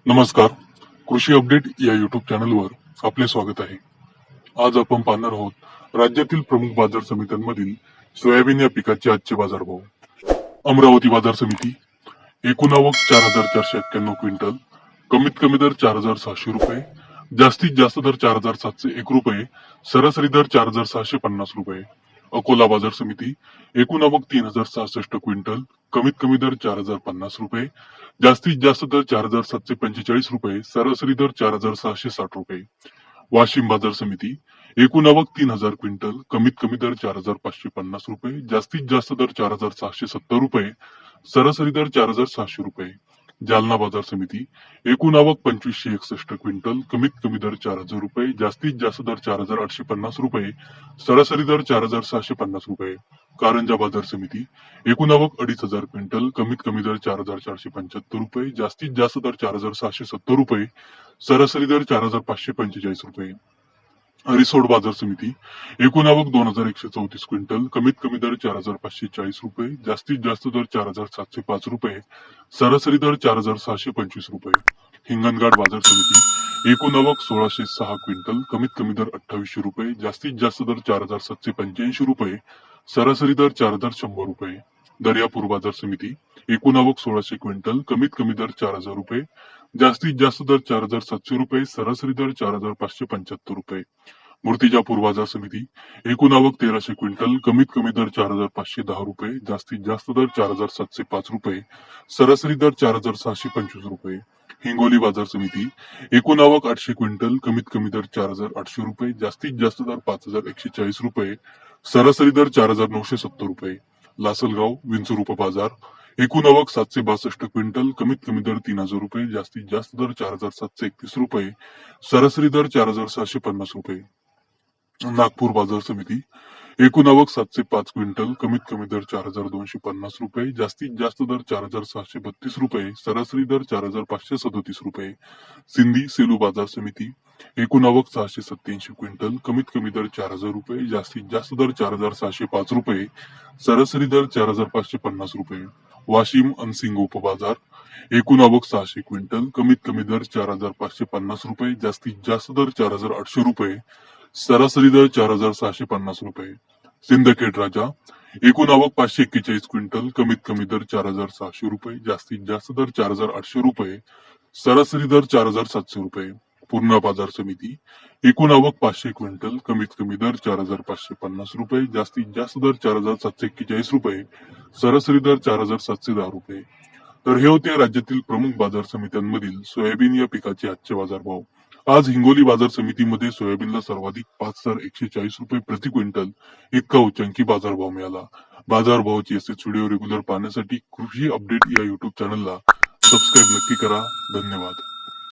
नमस्कार. कृषी अपडेट या युट्यूब चॅनलवर आपले स्वागत आहे. आज आपण पाहणार आहोत राज्यातील प्रमुख बाजार समित्यांमधील सोयाबीन या पिकाचे आजचे बाजारभाव. अमरावती बाजार समिती एकूण आवक 4,491 क्विंटल, कमीत कमी दर 4,600 रुपये, जास्तीत जास्त दर 4,701 रुपये, सरासरी दर 4,650 रुपये. अकोला बाजार समिती एकूण आवक 3,066 क्विंटल, कमीत कमी दर 4,050 रुपये, जास्तीत जास्त दर 4,745 रुपये, सरासरी दर 4,660 रुपये. वाशिम बाजार समिती एकूण आवक 3,000 क्विंटल, कमीत कमी दर 4,550 रुपये, जास्तीत जास्त दर 4,670 रुपये, सरासरी दर 4,600 रुपये. जालना बाजार समिती एकूण आवक 2,561 क्विंटल, कमीत कमी दर 4,000 रुपये, जास्तीत जास्त दर 4,850 रुपये, सरासरी दर 4,650 रुपये. कारंजा बाजार समिती एकूण आवक 2,500 क्विंटल, कमीत कमी दर 4,475 रुपये, जास्तीत जास्त दर 4,670 रुपये, सरासरी दर 4,545 रुपये. रिसोड बाजार समिती एकूण आवक 2,134 क्विंटल, कमीत कमी दर 4,540 रुपये, जास्तीत जास्त दर 4,705 रुपये, सरासरी दर 4,625 रुपये. हिंगणघाट बाजार समिती एकूण आवक 1,606 क्विंटल, कमीत कमी दर 2,800 रुपये, जास्तीत जास्त दर 4,785 रुपये, सरासरी दर 4,100 रुपये. दर्यापूर बाजार समिती एकूण आवक 1,600 क्विंटल, कमीत कमी दर 4,000 रुपये, जास्तीत जास्त दर 4,700 रुपये, सरासरी दर 4,575 रुपये. मूर्तिजापूर बाजार समिती एकूण आवक 1,300 क्विंटल, कमीत कमी दर 4,510 रुपये, जास्तीत जास्त दर 4,705 रुपये, सरासरी दर 4,625 रुपये. हिंगोली बाजार समिती एकूण आवक 800 क्विंटल, कमीत कमी दर 4,800 रुपये, जास्तीत जास्त दर 5,140 रुपये, सरासरी दर 4,970 रुपये. लासलगाव विंचूर उपबाजार एकूण आवक 762 क्विंटल, कमीत कमी दर 3,000 रुपये, जास्तीत जास्त दर 4,731 रुपये, सरासरी दर 4,750 रुपये. नागपूर बाजार समिती एकूण आवक 705 क्विंटल, कमीत कमी दर 4,250 रुपये, जास्तीत जास्त दर 4,632 रुपये, सरासरी दर 4,537 रुपये. सिंधी सेलू बाजार समिती एकूण आवक 687 क्विंटल, कमीत कमी दर 4,000 रुपये, जास्तीत जास्त दर 4,605 रुपये, सरासरी दर 4,550 रुपये. वाशिम अनसिंग उपबाजार एकूण आवक 600 क्विंटल, कमीत कमी दर 4,550 रुपये, जास्तीत जास्त दर 4,800 रुपये, सरासरी दर 4,650 रुपये. सिंदखेड राजा एकूण आवक 541 क्विंटल, कमीत कमी दर 4,600 रुपये, जास्तीत जास्त दर 4,800 रुपये, सरासरी दर 4,700 रुपये. पूर्णा बाजार समिती एकूण आवक 500 क्विंटल, कमीत कमी दर 4,550 रुपये, जास्तीत जास्त दर 4,741 रुपये, सरासरी दर 4,710 रुपये. तर हे होते राज्यातील प्रमुख बाजार समित्यांमधील सोयाबीन या पिकाचे आजचे बाजारभाव. आज हिंगोली बाजार समितीमध्ये सोयाबीनला सर्वाधिक 5,140 रुपये प्रति क्विंटल इतका उच्चांकी बाजारभाव मिळाला. बाजारभावाची असेच व्हिडिओ रेग्युलर पाहण्यासाठी कृषी अपडेट या युट्यूब चॅनलला सबस्क्राईब नक्की करा. धन्यवाद.